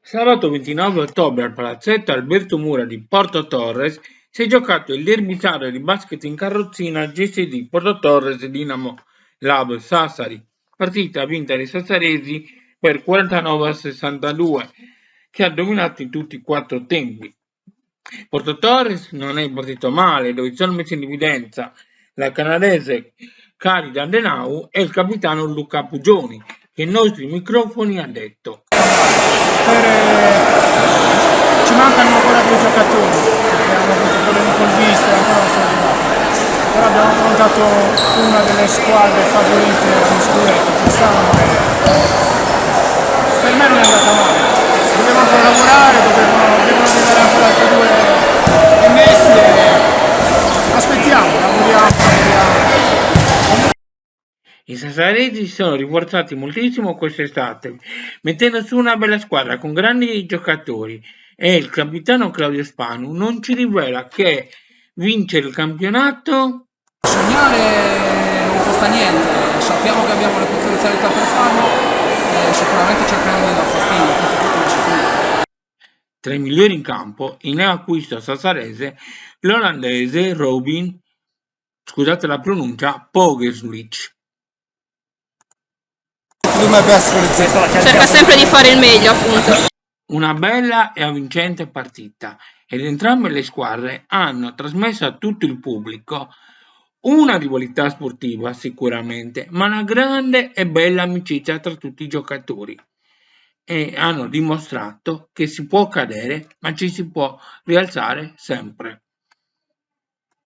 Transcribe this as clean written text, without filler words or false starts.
Sabato 29 ottobre al palazzetto Alberto Mura di Porto Torres si è giocato il derby sardo di basket in carrozzina GCD Porto Torres Dinamo Lab Sassari, partita vinta dai sassaresi per 49-62, che ha dominato in tutti i quattro tempi. Porto Torres non è partito male, dove sono messi in evidenza la canadese Khalida Denau e il capitano Luca Pugioni, che ai nostri microfoni ha detto: ci mancano ancora due giocatori perché hanno avuto problemi col visto e ancora non sono arrivati. Però abbiamo affrontato una delle squadre favorite allo scudetto quest'anno e per me non è andata male. Dobbiamo ancora lavorare, devono arrivare ancora altre due rimessi e aspettiamo, lavoriamo. I sassaresi si sono rinforzati moltissimo quest'estate, mettendo su una bella squadra con grandi giocatori e il capitano Claudio Spanu non ci rivela che vincere il campionato. Sognare non costa niente, sappiamo che abbiamo le potenzialità per farlo e sicuramente cercheremo di dar fastidio, questo è tutto di sicuro. Tra i migliori in campo, il neoacquisto sassarese, l'olandese Robin, scusate la pronuncia, Pogeslic. Cerca sempre di fare il meglio, appunto. Una bella e avvincente partita ed entrambe le squadre hanno trasmesso a tutto il pubblico una rivalità sportiva sicuramente, ma una grande e bella amicizia tra tutti i giocatori e hanno dimostrato che si può cadere, ma ci si può rialzare sempre.